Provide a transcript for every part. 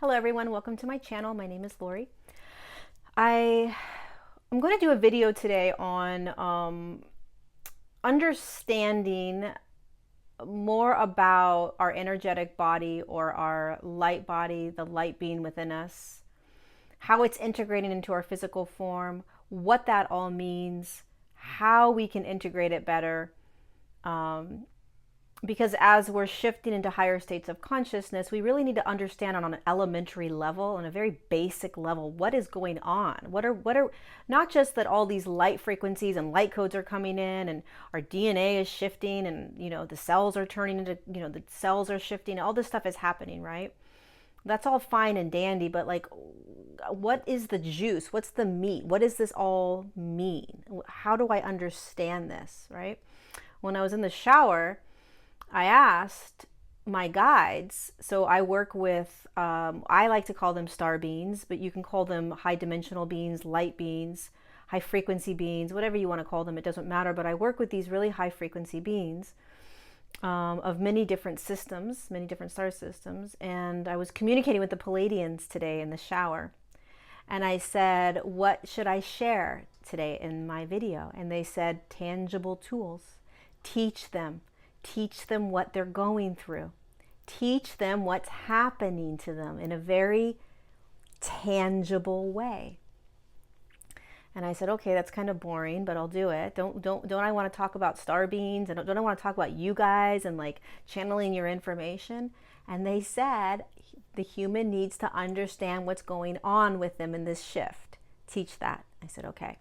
Hello everyone, welcome to my channel. My name is Lori. I'm going to do a video today on understanding more about our energetic body or our light body, the light being within us, how it's integrating into our physical form, what that all means, how we can integrate it better. Because as we're shifting into higher states of consciousness, we really need to understand on an elementary level, on a very basic level, what is going on. What are not just that all these light frequencies and light codes are coming in and our DNA is shifting and, the cells are turning into, the cells are shifting. All this stuff is happening, right? That's all fine and dandy, but like, what is the juice? What's the meat? What does this all mean? How do I understand this, right? When I was in the shower, I asked my guides, so I work with, I like to call them star beings, but you can call them high dimensional beings, light beings, high frequency beings, whatever you want to call them, it doesn't matter. But I work with these really high frequency beings of many different systems, many different star systems. And I was communicating with the Pleiadians today in the shower. And I said, what should I share today in my video? And they said, tangible tools. Teach them what they're going through. Teach them what's happening to them in a very tangible way. And I said, okay, that's kind of boring, but I'll do it. Don't I want to talk about star beings, and don't I want to talk about you guys and like channeling your information? And they said the human needs to understand what's going on with them in this shift. Teach that. I said, okay.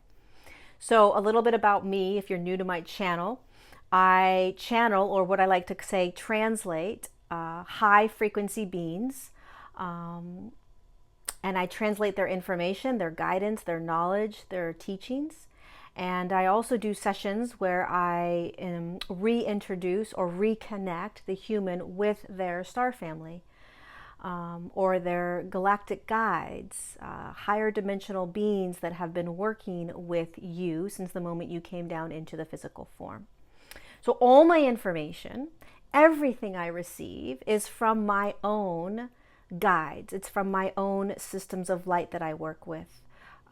So a little bit about me, if you're new to my channel. I channel, or what I like to say, translate high frequency beings, and I translate their information, their guidance, their knowledge, their teachings. And I also do sessions where I reintroduce or reconnect the human with their star family, or their galactic guides, higher dimensional beings that have been working with you since the moment you came down into the physical form. So all my information, everything I receive is from my own guides. It's from my own systems of light that I work with.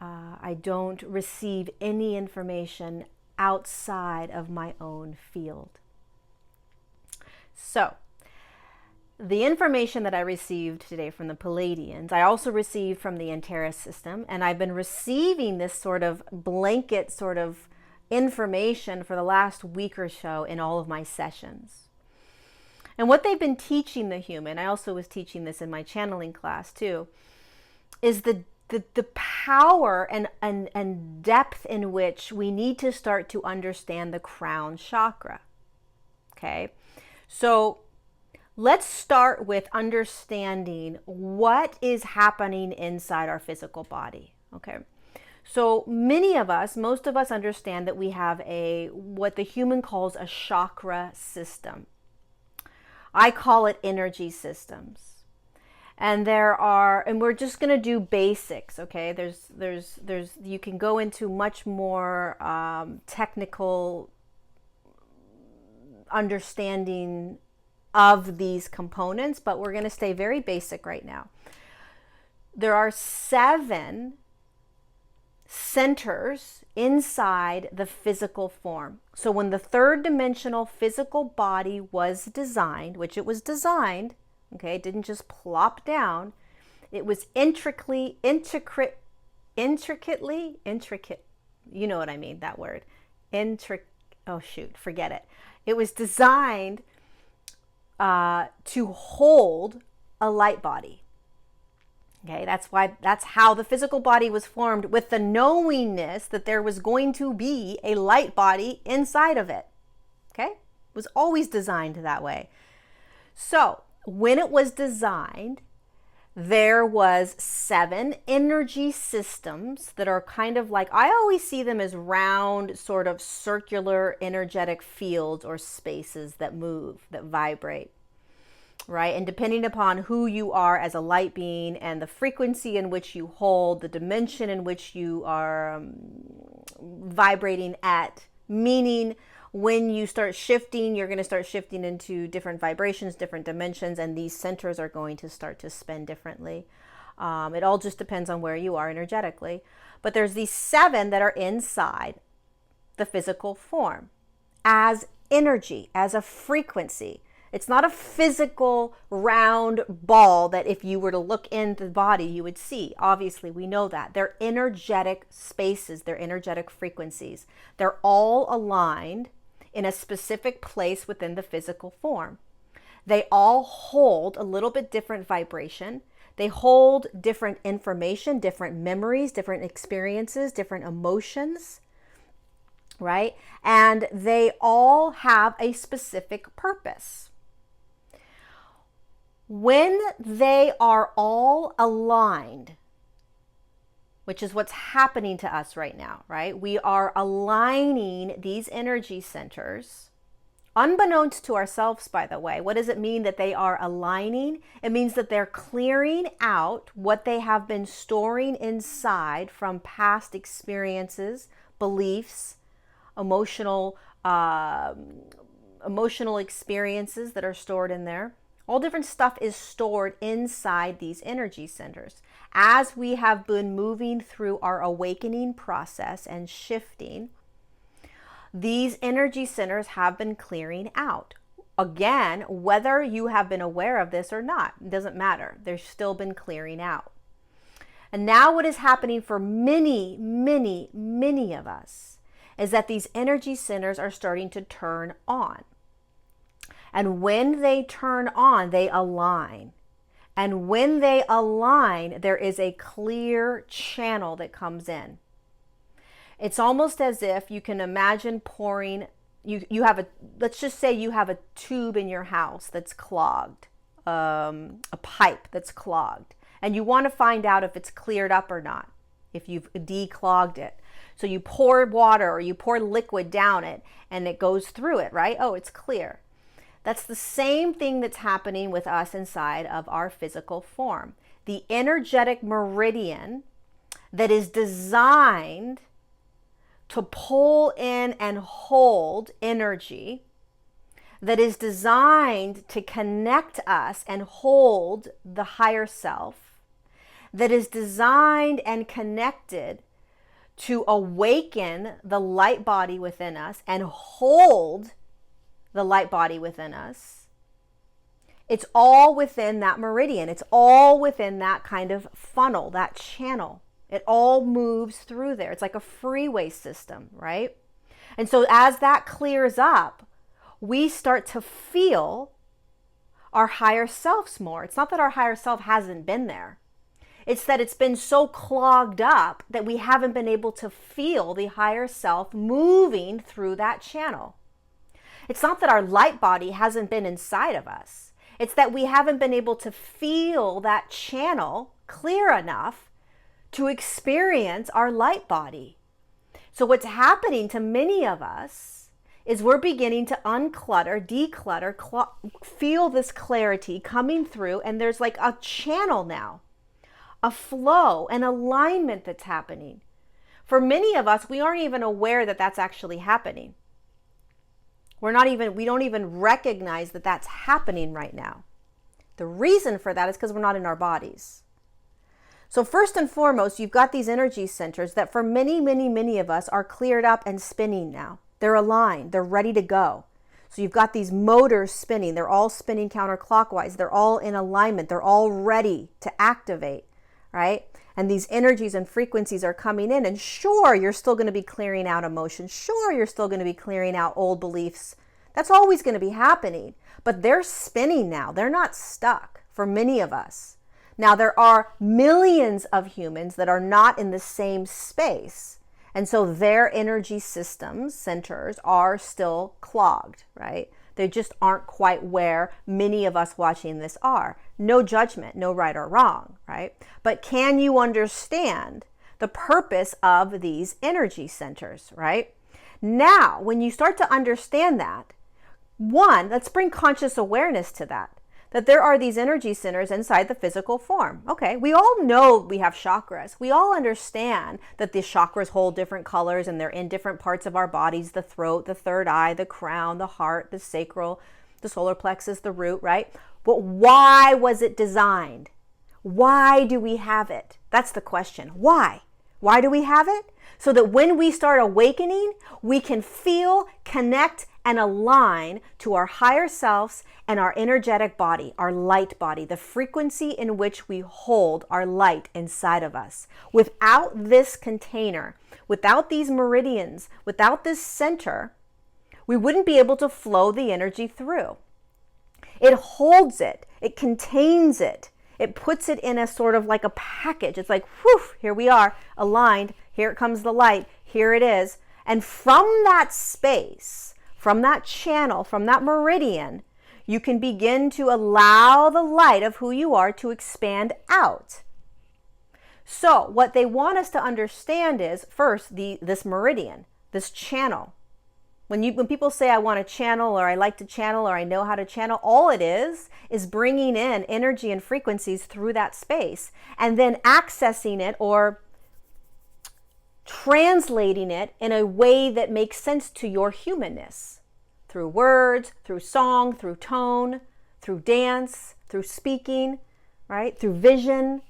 I don't receive any information outside of my own field. So the information that I received today from the Pleiadians, I also received from the Meridian System, and I've been receiving this sort of blanket sort of information for the last week or so in all of my sessions. And what they've been teaching the human, I also was teaching this in my channeling class too, is the power and depth in which we need to start to understand the crown chakra. Okay, so let's start with understanding what is happening inside our physical body. Okay. So many of us, most of us understand that we have what the human calls a chakra system. I call it energy systems. And we're just going to do basics, okay? You can go into much more technical understanding of these components, but we're going to stay very basic right now. There are 7 centers inside the physical form. So when the third dimensional physical body was designed, which it was designed, okay, it didn't just plop down, it was intricate, you know what I mean, that word, oh shoot, forget it. It was designed to hold a light body. Okay, that's how the physical body was formed, with the knowingness that there was going to be a light body inside of it. Okay, it was always designed that way. So when it was designed, there was 7 energy systems that are kind of like, I always see them as round, sort of circular energetic fields or spaces that move, that vibrate. Right? And depending upon who you are as a light being and the frequency in which you hold, the dimension in which you are vibrating at, meaning When you start shifting, you're going to start shifting into different vibrations, different dimensions, and these centers are going to start to spin differently. It all just depends on where you are energetically. But there's these 7 that are inside the physical form as energy, as a frequency. It's not a physical round ball that if you were to look into the body, you would see. Obviously, we know that. They're energetic spaces. They're energetic frequencies. They're all aligned in a specific place within the physical form. They all hold a little bit different vibration. They hold different information, different memories, different experiences, different emotions, right? And they all have a specific purpose. When they are all aligned, which is what's happening to us right now, right? We are aligning these energy centers, unbeknownst to ourselves, by the way. What does it mean that they are aligning? It means that they're clearing out what they have been storing inside from past experiences, beliefs, emotional experiences that are stored in there. All different stuff is stored inside these energy centers. As we have been moving through our awakening process and shifting, these energy centers have been clearing out. Again, whether you have been aware of this or not, it doesn't matter. They've still been clearing out. And now what is happening for many, many, many of us is that these energy centers are starting to turn on. And when they turn on, they align. And when they align, there is a clear channel that comes in. It's almost as if you can imagine pouring, you have a, let's just say you have a tube in your house that's clogged, a pipe that's clogged, and you want to find out if it's cleared up or not, if you've declogged it. So you pour water or you pour liquid down it and it goes through it, right? Oh, it's clear. That's the same thing that's happening with us inside of our physical form. The energetic meridian that is designed to pull in and hold energy, that is designed to connect us and hold the higher self, that is designed and connected to awaken the light body within us and hold the light body within us. It's all within that meridian. It's all within that kind of funnel, that channel. It all moves through there. It's like a freeway system, right? And so as that clears up, we start to feel our higher selves more. It's not that our higher self hasn't been there. It's that it's been so clogged up that we haven't been able to feel the higher self moving through that channel. It's not that our light body hasn't been inside of us. It's that we haven't been able to feel that channel clear enough to experience our light body. So what's happening to many of us is we're beginning to unclutter, declutter, feel this clarity coming through, and there's like a channel now, a flow, an alignment that's happening. For many of us, we aren't even aware that that's actually happening. We don't even recognize that that's happening right now. The reason for that is because we're not in our bodies. So first and foremost, you've got these energy centers that for many, many, many of us are cleared up and spinning now. They're aligned. They're ready to go. So you've got these motors spinning. They're all spinning counterclockwise. They're all in alignment. They're all ready to activate, right? And these energies and frequencies are coming in. And sure, you're still going to be clearing out emotions. Sure, you're still going to be clearing out old beliefs. That's always going to be happening. But they're spinning now. They're not stuck for many of us. Now, there are millions of humans that are not in the same space. And so their energy systems, centers, are still clogged, right? They just aren't quite where many of us watching this are. No judgment, no right or wrong, right? But can you understand the purpose of these energy centers, right? Now, when you start to understand that, one, let's bring conscious awareness to that. that there are these energy centers inside the physical form. Okay, we all know we have chakras. We all understand that the chakras hold different colors and they're in different parts of our bodies, the throat, the third eye, the crown, the heart, the sacral, the solar plexus, the root, right? But why was it designed? Why do we have it? That's the question. Why? Why do we have it? So that when we start awakening, we can feel, connect, and align to our higher selves and our energetic body, our light body, the frequency in which we hold our light inside of us. Without this container, without these meridians, without this center, we wouldn't be able to flow the energy through. It holds it, it contains it, it puts it in a sort of like a package. It's like, whew, here we are, aligned, here comes the light, here it is. And from that space, from that channel, from that meridian, you can begin to allow the light of who you are to expand out. So what they want us to understand is, first, this meridian, this channel. When people say I want to channel, or I like to channel, or I know how to channel, all it is bringing in energy and frequencies through that space and then accessing it or translating it in a way that makes sense to your humanness. Through words, through song, through tone, through dance, through speaking, right? Through vision.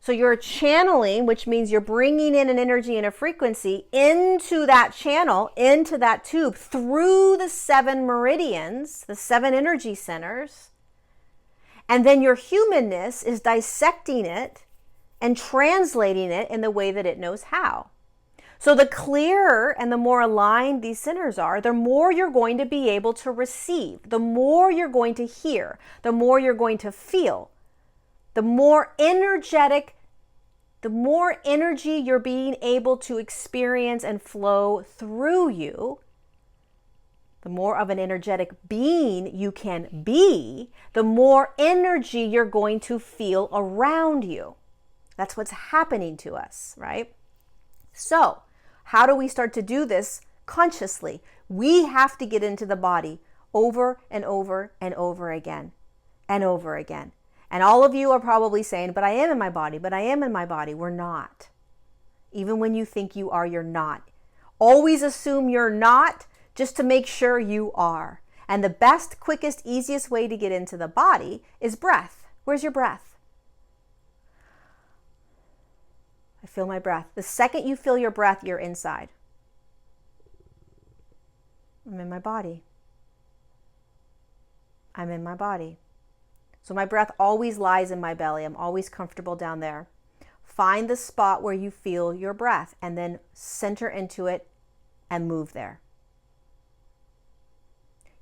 So you're channeling, which means you're bringing in an energy and a frequency into that channel, into that tube, through the 7 meridians, the 7 energy centers. And then your humanness is dissecting it and translating it in the way that it knows how. So the clearer and the more aligned these centers are, the more you're going to be able to receive, the more you're going to hear, the more you're going to feel, the more energetic, the more energy you're being able to experience and flow through you, the more of an energetic being you can be, the more energy you're going to feel around you. That's what's happening to us, right? So, how do we start to do this consciously? We have to get into the body over and over and over again and over again. And all of you are probably saying, but I am in my body, but I am in my body. We're not. Even when you think you are, you're not. Always assume you're not, just to make sure you are. And the best, quickest, easiest way to get into the body is breath. Where's your breath? I feel my breath. The second you feel your breath, you're inside. I'm in my body. I'm in my body. So my breath always lies in my belly. I'm always comfortable down there. Find the spot where you feel your breath and then center into it and move there.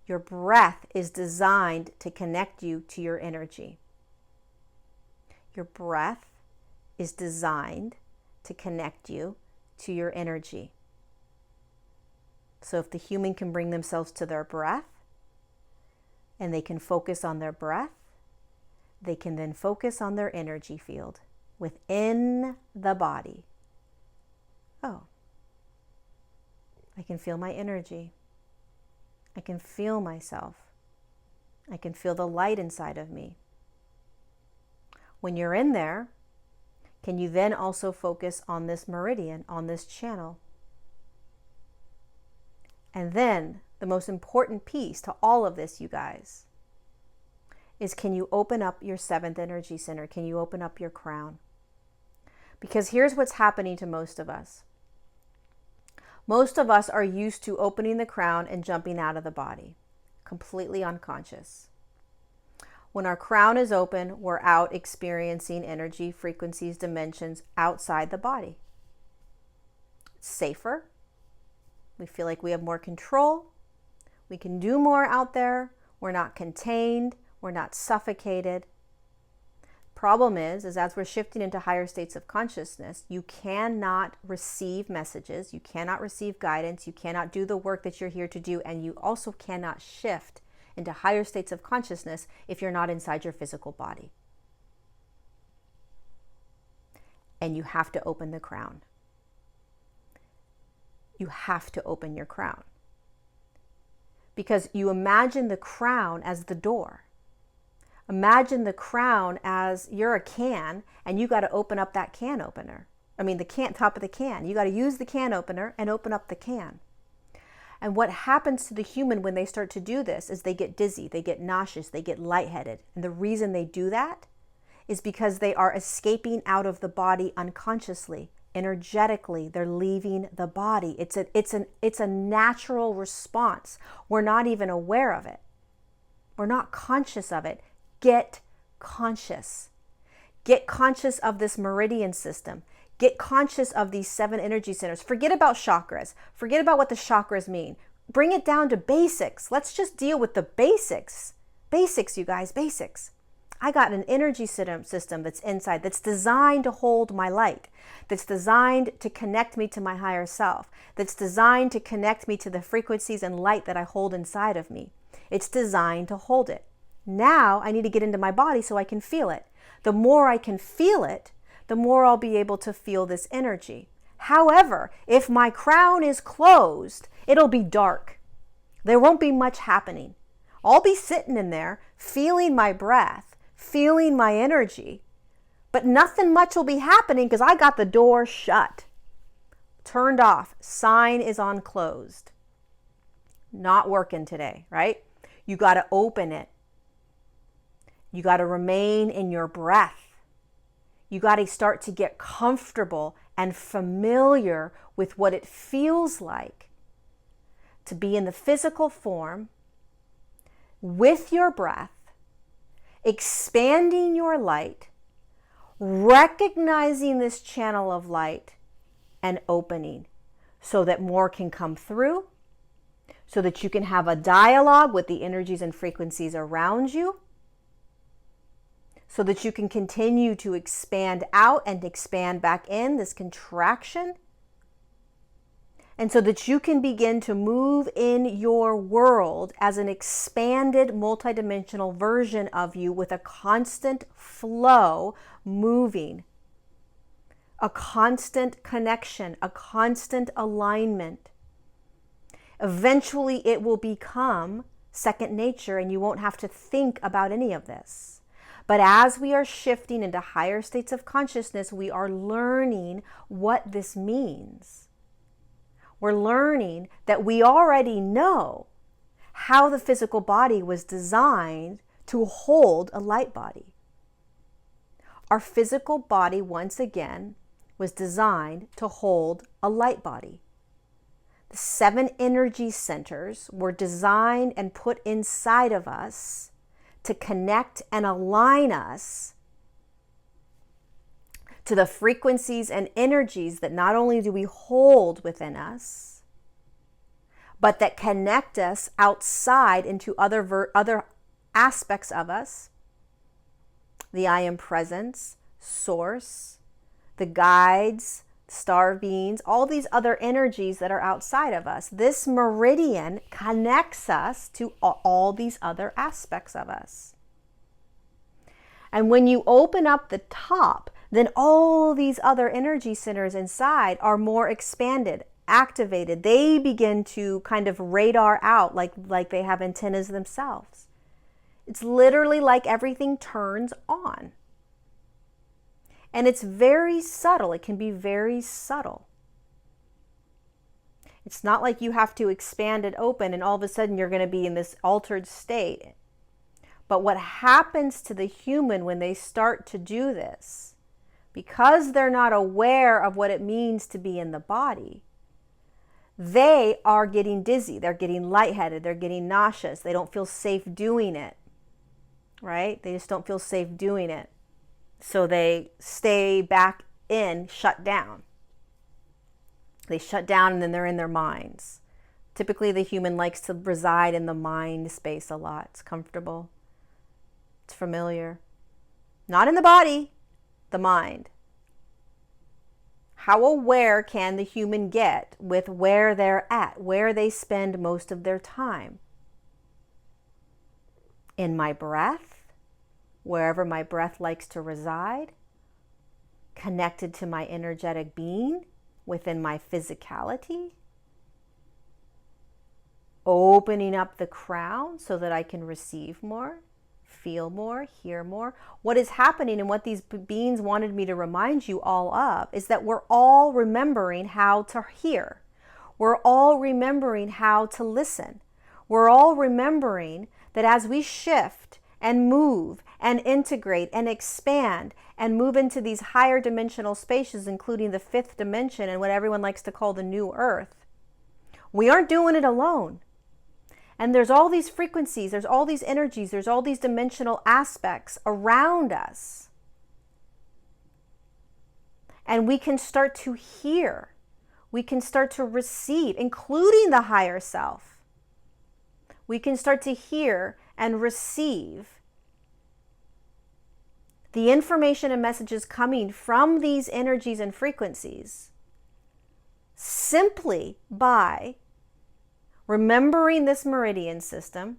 Your breath is designed to connect you to your energy. Your breath is designed to connect you to your energy. So if the human can bring themselves to their breath and they can focus on their breath, they can then focus on their energy field within the body. Oh, I can feel my energy. I can feel myself. I can feel the light inside of me. When you're in there, can you then also focus on this meridian, on this channel? And then the most important piece to all of this, you guys, is can you open up your 7th energy center? Can you open up your crown? Because here's what's happening to most of us. Most of us are used to opening the crown and jumping out of the body, completely unconscious. When our crown is open, we're out experiencing energy, frequencies, dimensions outside the body. It's safer. We feel like we have more control. We can do more out there. We're not contained. We're not suffocated. Problem is as we're shifting into higher states of consciousness, you cannot receive messages. You cannot receive guidance. You cannot do the work that you're here to do. And you also cannot shift into higher states of consciousness if you're not inside your physical body. And you have to open the crown. You have to open your crown. Because you imagine the crown as the door. Imagine the crown as you're a can and you got to open up that can opener. I mean, the top of the can. You got to use the can opener and open up the can. And what happens to the human when they start to do this is they get dizzy, they get nauseous, they get lightheaded. And the reason they do that is because they are escaping out of the body unconsciously. Energetically, they're leaving the body. It's a natural response. We're not even aware of it. We're not conscious of it. Get conscious. Get conscious of this meridian system. Get conscious of these 7 energy centers. Forget about chakras. Forget about what the chakras mean. Bring it down to basics. Let's just deal with the basics. Basics, you guys, basics. I got an energy system that's inside, that's designed to hold my light, that's designed to connect me to my higher self, that's designed to connect me to the frequencies and light that I hold inside of me. It's designed to hold it. Now I need to get into my body so I can feel it. The more I can feel it, the more I'll be able to feel this energy. However, if my crown is closed, it'll be dark. There won't be much happening. I'll be sitting in there, feeling my breath, feeling my energy, but nothing much will be happening because I got the door shut, turned off, sign is on closed. Not working today, right? You got to open it. You got to remain in your breath. You got to start to get comfortable and familiar with what it feels like to be in the physical form with your breath, expanding your light, recognizing this channel of light and opening so that more can come through, so that you can have a dialogue with the energies and frequencies around you, so that you can continue to expand out and expand back in, this contraction, and so that you can begin to move in your world as an expanded multidimensional version of you with a constant flow moving, a constant connection, a constant alignment. Eventually it will become second nature and you won't have to think about any of this. But as we are shifting into higher states of consciousness, we are learning what this means. We're learning that we already know how the physical body was designed to hold a light body. Our physical body, once again, was designed to hold a light body. The 7 energy centers were designed and put inside of us to connect and align us to the frequencies and energies that not only do we hold within us, but that connect us outside into other aspects of us. The I am presence, source, the guides, star beings, all these other energies that are outside of us. This meridian connects us to all these other aspects of us. And when you open up the top, then all these other energy centers inside are more expanded, activated. They begin to kind of radar out like they have antennas themselves. It's literally like everything turns on. And it's very subtle. It can be very subtle. It's not like you have to expand it open and all of a sudden you're going to be in this altered state. But what happens to the human when they start to do this, because they're not aware of what it means to be in the body, they are getting dizzy, they're getting lightheaded, they're getting nauseous, they don't feel safe doing it, right? They just don't feel safe doing it. So they stay back in, shut down. They shut down and then they're in their minds. Typically the human likes to reside in the mind space a lot. It's comfortable. It's familiar. Not in the body, the mind. How aware can the human get with where they're at, where they spend most of their time? In my breath, wherever my breath likes to reside, connected to my energetic being within my physicality, opening up the crown so that I can receive more, feel more, hear more. What is happening and what these beings wanted me to remind you all of is that we're all remembering how to hear. We're all remembering how to listen. We're all remembering that as we shift and move and integrate and expand and move into these higher dimensional spaces, including the fifth dimension and what everyone likes to call the new earth, we aren't doing it alone. And there's all these frequencies, there's all these energies, there's all these dimensional aspects around us. And we can start to hear. We can start to receive, including the higher self. We can start to hear and receive the information and messages coming from these energies and frequencies simply by remembering this meridian system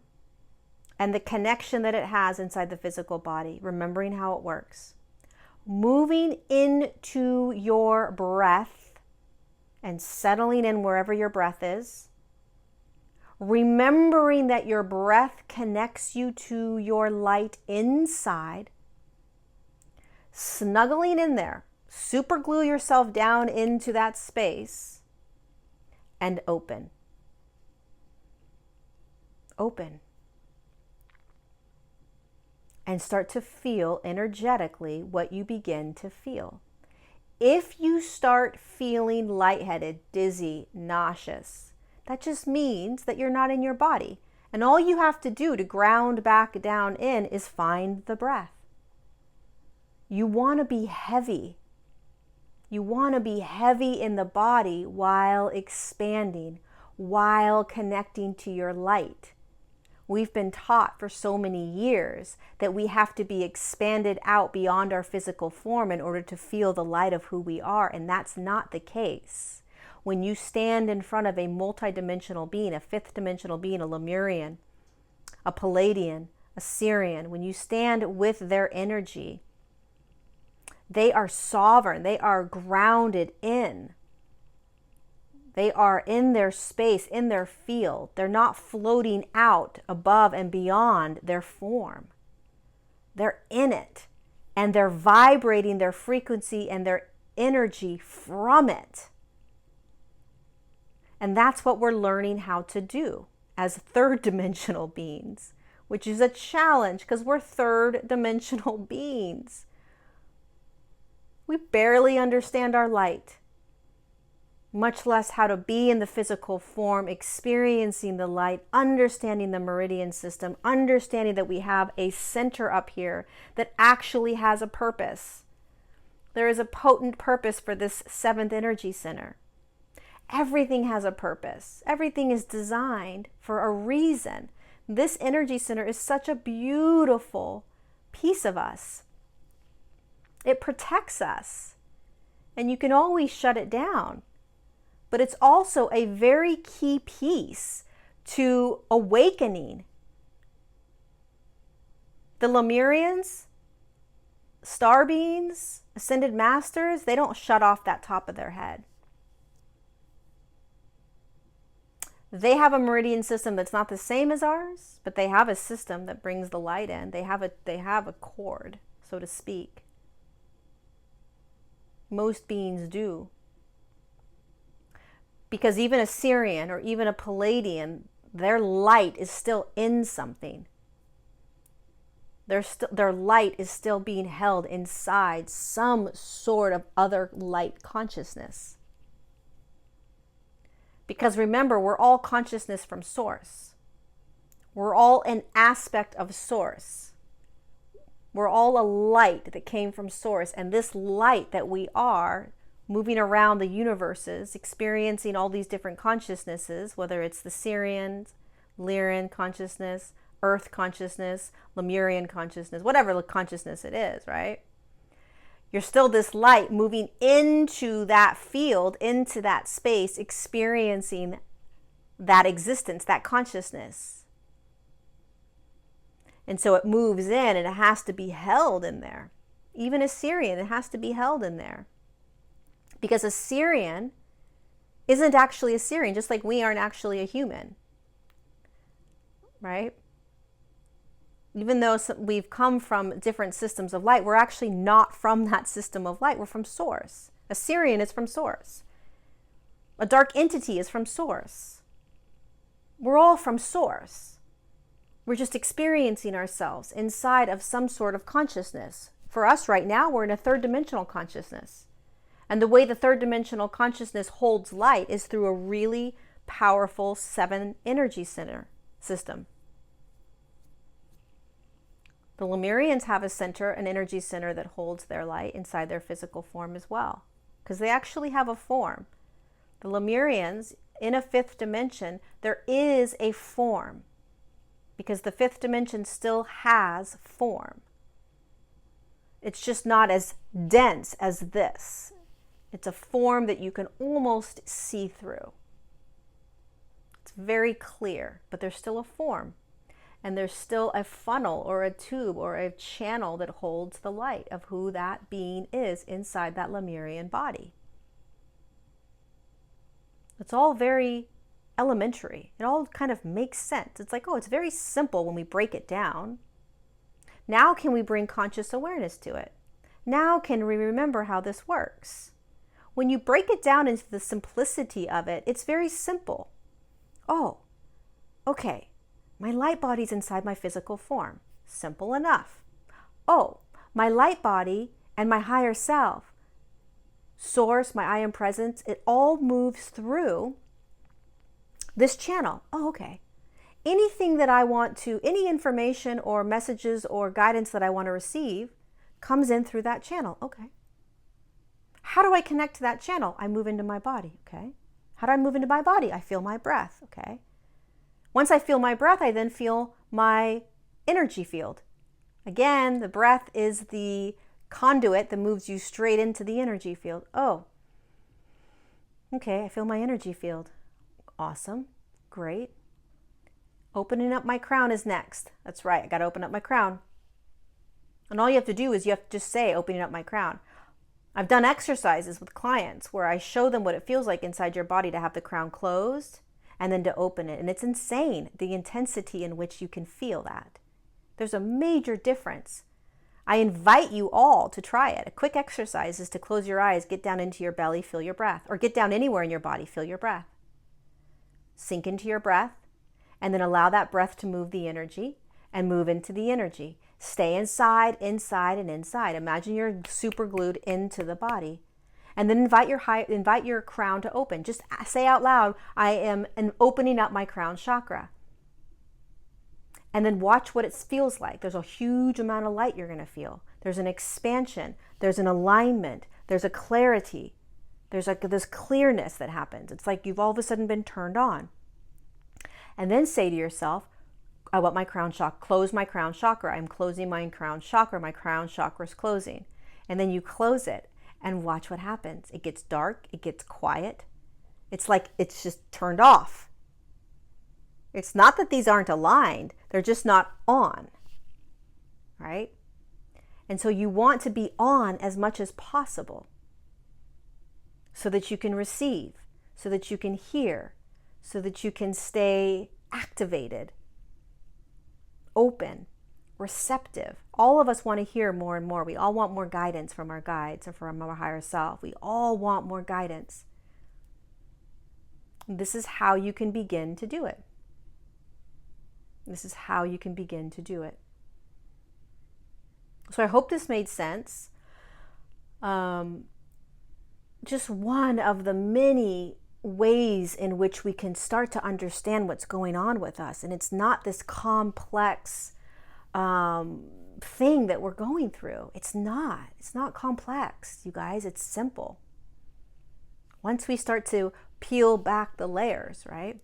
and the connection that it has inside the physical body, remembering how it works, moving into your breath and settling in wherever your breath is, remembering that your breath connects you to your light inside, snuggling in there, super glue yourself down into that space, and open. Open. And start to feel energetically what you begin to feel. If you start feeling lightheaded, dizzy, nauseous, that just means that you're not in your body. And all you have to do to ground back down in is find the breath. You want to be heavy. You want to be heavy in the body while expanding, while connecting to your light. We've been taught for so many years that we have to be expanded out beyond our physical form in order to feel the light of who we are, and that's not the case. When you stand in front of a multidimensional being, a fifth dimensional being, a Lemurian, a Palladian, a Syrian, when you stand with their energy, they are sovereign, they are grounded in. They are in their space, in their field. They're not floating out above and beyond their form. They're in it, and they're vibrating their frequency and their energy from it. And that's what we're learning how to do as third dimensional beings, which is a challenge because we're third dimensional beings. We barely understand our light, much less how to be in the physical form, experiencing the light, understanding the meridian system, understanding that we have a center up here that actually has a purpose. There is a potent purpose for this seventh energy center. Everything has a purpose. Everything is designed for a reason. This energy center is such a beautiful piece of us. It protects us, and you can always shut it down. But it's also a very key piece to awakening. The Lemurians, star beings, ascended masters, they don't shut off that top of their head. They have a meridian system that's not the same as ours, but they have a system that brings the light in. They have a cord, so to speak. Most beings do. Because even a Syrian or even a Palladian, their light is still in something. Their light is still being held inside some sort of other light consciousness. Because remember, we're all consciousness from source. We're all an aspect of source. We're all a light that came from source. And this light that we are, moving around the universes, experiencing all these different consciousnesses, whether it's the Syrian, Lyran consciousness, Earth consciousness, Lemurian consciousness, whatever consciousness it is, right? You're still this light moving into that field, into that space, experiencing that existence, that consciousness. And so it moves in and it has to be held in there. Even a Syrian, it has to be held in there. Because a Syrian isn't actually a Syrian, just like we aren't actually a human. Right? Even though we've come from different systems of light, we're actually not from that system of light. We're from source. A Sirian is from source. A dark entity is from source. We're all from source. We're just experiencing ourselves inside of some sort of consciousness. For us right now, we're in a third dimensional consciousness. And the way the third dimensional consciousness holds light is through a really powerful 7 energy center system. The Lemurians have a center, an energy center that holds their light inside their physical form as well, because they actually have a form. The Lemurians, in a 5th dimension, there is a form, because the 5th dimension still has form. It's just not as dense as this. It's a form that you can almost see through. It's very clear, but there's still a form. And there's still a funnel or a tube or a channel that holds the light of who that being is inside that Lemurian body. It's all very elementary. It all kind of makes sense. It's like, oh, it's very simple when we break it down. Now can we bring conscious awareness to it? Now can we remember how this works? When you break it down into the simplicity of it, it's very simple. Oh, okay. My light body's inside my physical form. Simple enough. Oh, my light body and my higher self, source, my I am presence, it all moves through this channel. Oh, okay. Anything that I want to, any information or messages or guidance that I want to receive comes in through that channel. Okay. How do I connect to that channel? I move into my body. Okay. How do I move into my body? I feel my breath. Okay. Once I feel my breath, I then feel my energy field. Again, the breath is the conduit that moves you straight into the energy field. Oh, okay, I feel my energy field. Awesome, great. Opening up my crown is next. That's right, I got to open up my crown. And all you have to do is you have to just say, opening up my crown. I've done exercises with clients where I show them what it feels like inside your body to have the crown closed and then to open it. And it's insane, the intensity in which you can feel that. There's a major difference. I invite you all to try it. A quick exercise is to close your eyes, get down into your belly, feel your breath, or get down anywhere in your body, feel your breath. Sink into your breath, and then allow that breath to move the energy and move into the energy. Stay inside, inside, and inside. Imagine you're super glued into the body. And then invite your crown to open. Just say out loud, I am opening up my crown chakra. And then watch what it feels like. There's a huge amount of light you're going to feel. There's an expansion. There's an alignment. There's a clarity. There's like this clearness that happens. It's like you've all of a sudden been turned on. And then say to yourself, I want my crown chakra, close my crown chakra. I'm closing my crown chakra. My crown chakra is closing. And then you close it. And watch what happens. It gets dark, it gets quiet. It's like it's just turned off. It's not that these aren't aligned, they're just not on, right? And so you want to be on as much as possible so that you can receive, so that you can hear, so that you can stay activated, open, receptive. All of us want to hear more and more. We all want more guidance from our guides and from our higher self. We all want more guidance. This is how you can begin to do it. This is how you can begin to do it. So I hope this made sense. Just one of the many ways in which we can start to understand what's going on with us. And it's not this complex thing that we're going through. It's not complex, you guys. It's simple. Once we start to peel back the layers, right?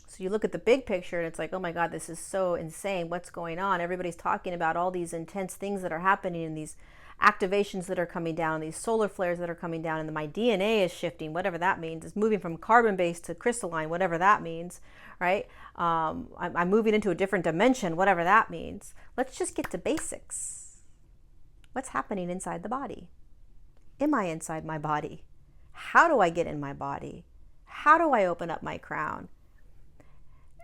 So you look at the big picture and it's like, oh my God, this is so insane. What's going on? Everybody's talking about all these intense things that are happening and these activations that are coming down, these solar flares that are coming down, and my DNA is shifting, whatever that means. It's moving from carbon-based to crystalline, whatever that means, right? I'm moving into a different dimension, whatever that means. Let's just get to basics. What's happening inside the body? Am I inside my body? How do I get in my body? How do I open up my crown?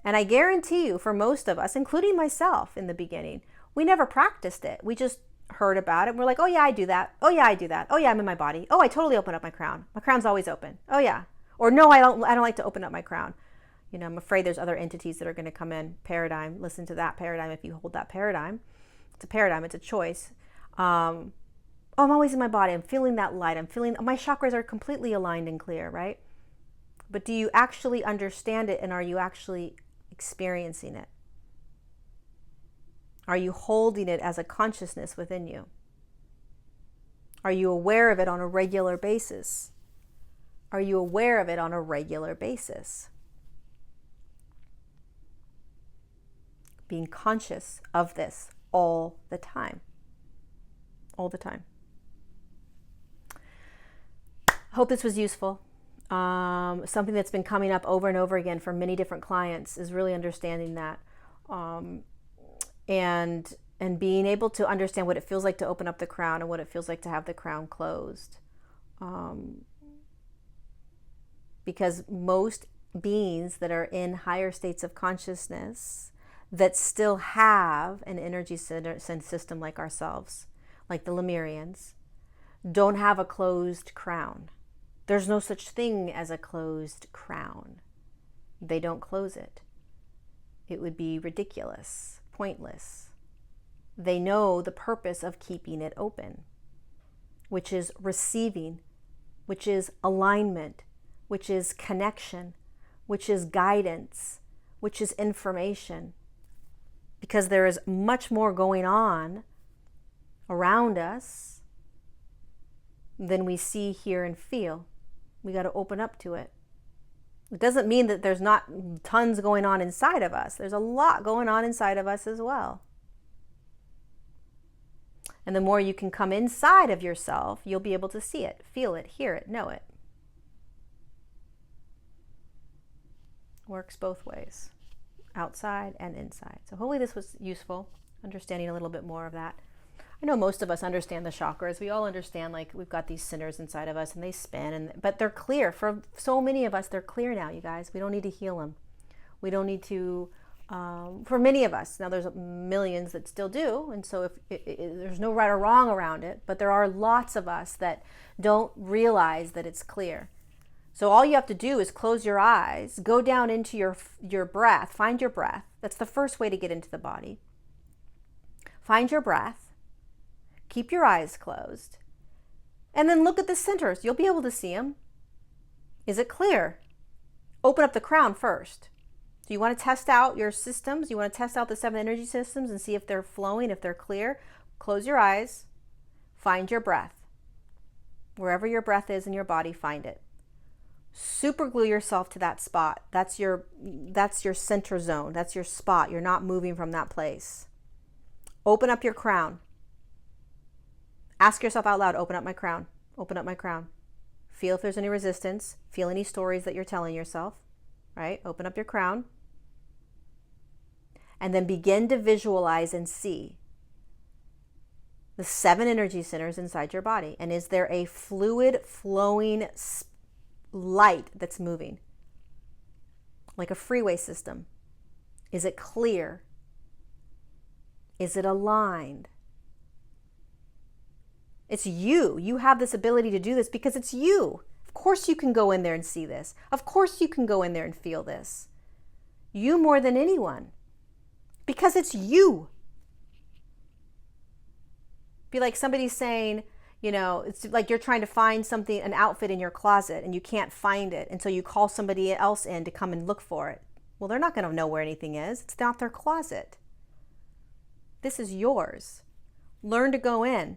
And I guarantee you, for most of us, including myself in the beginning, we never practiced it. We just heard about it. We're like, oh yeah, I do that. Oh yeah, I do that. Oh yeah, I'm in my body. Oh, I totally open up my crown. My crown's always open. Oh yeah. Or no, I don't like to open up my crown. You know, I'm afraid there's other entities that are going to come in. Paradigm. Listen to that paradigm if you hold that paradigm. It's a paradigm. It's a choice. Oh, I'm always in my body. I'm feeling that light. I'm feeling my chakras are completely aligned and clear, right? But do you actually understand it, and are you actually experiencing it? Are you holding it as a consciousness within you? Are you aware of it on a regular basis? Are you aware of it on a regular basis? Being conscious of this all the time. All the time. Hope this was useful. Something that's been coming up over and over again for many different clients is really understanding that. And being able to understand what it feels like to open up the crown and what it feels like to have the crown closed. Because most beings that are in higher states of consciousness that still have an energy system like ourselves, like the Lemurians, don't have a closed crown. There's no such thing as a closed crown. They don't close it. It would be ridiculous, pointless. They know the purpose of keeping it open, which is receiving, which is alignment, which is connection, which is guidance, which is information. Because there is much more going on around us than we see, hear, and feel. We got to open up to it. It doesn't mean that there's not tons going on inside of us. There's a lot going on inside of us as well. And the more you can come inside of yourself, you'll be able to see it, feel it, hear it, know it. Works both ways, outside and inside. So hopefully this was useful, understanding a little bit more of that. I know most of us understand the chakras. We all understand, like, we've got these centers inside of us and they spin, but they're clear. For so many of us, they're clear now, you guys. We don't need to heal them. We don't need to, for many of us, now there's millions that still do, and so there's no right or wrong around it, but there are lots of us that don't realize that it's clear. So all you have to do is close your eyes, go down into your breath, find your breath. That's the first way to get into the body. Find your breath. Keep your eyes closed. And then look at the centers. You'll be able to see them. Is it clear? Open up the crown first. So you want to test out your systems. You want to test out the 7 energy systems and see if they're flowing, if they're clear. Close your eyes. Find your breath. Wherever your breath is in your body, find it. Super glue yourself to that spot. That's your center zone. That's your spot. You're not moving from that place. Open up your crown. Ask yourself out loud, open up my crown. Open up my crown. Feel if there's any resistance. Feel any stories that you're telling yourself, right? Open up your crown. And then begin to visualize and see the 7 energy centers inside your body. And is there a fluid flowing light that's moving? Like a freeway system. Is it clear? Is it aligned? It's you. You have this ability to do this because it's you. Of course you can go in there and see this. Of course you can go in there and feel this. You more than anyone. Because it's you. Be like somebody saying, you know, it's like you're trying to find something, an outfit in your closet, and you can't find it. And so you call somebody else in to come and look for it. Well, they're not going to know where anything is. It's not their closet. This is yours. Learn to go in.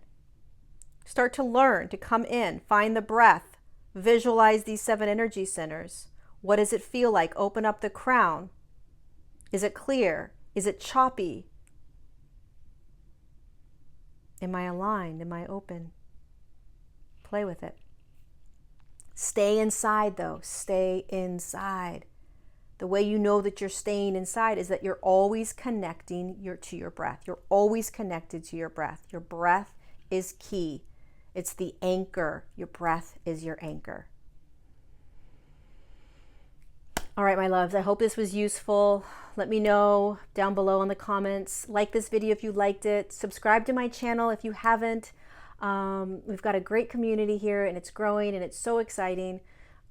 Start to learn to come in, find the breath, visualize these 7 energy centers. What does it feel like? Open up the crown. Is it clear? Is it choppy? Am I aligned? Am I open? Play with it. Stay inside though. Stay inside. The way you know that you're staying inside is that you're always connecting to your breath. You're always connected to your breath. Your breath is key. It's the anchor. Your breath is your anchor. All right, my loves, I hope this was useful. Let me know down below in the comments. Like this video if you liked it. Subscribe to my channel if you haven't. We've got a great community here, and it's growing, and it's so exciting.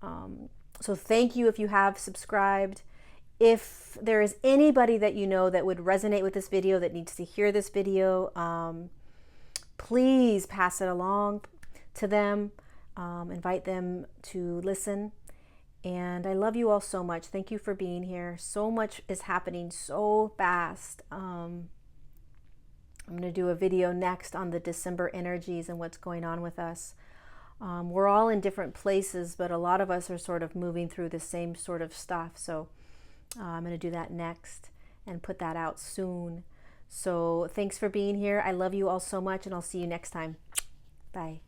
So thank you if you have subscribed. If there is anybody that you know that would resonate with this video, that needs to hear this video, please pass it along to them. Invite them to listen. And I love you all so much. Thank you for being here. So much is happening so fast. I'm going to do a video next on the December energies and what's going on with us. We're all in different places, but a lot of us are sort of moving through the same sort of stuff. So I'm going to do that next and put that out soon. So thanks for being here. I love you all so much, and I'll see you next time. Bye.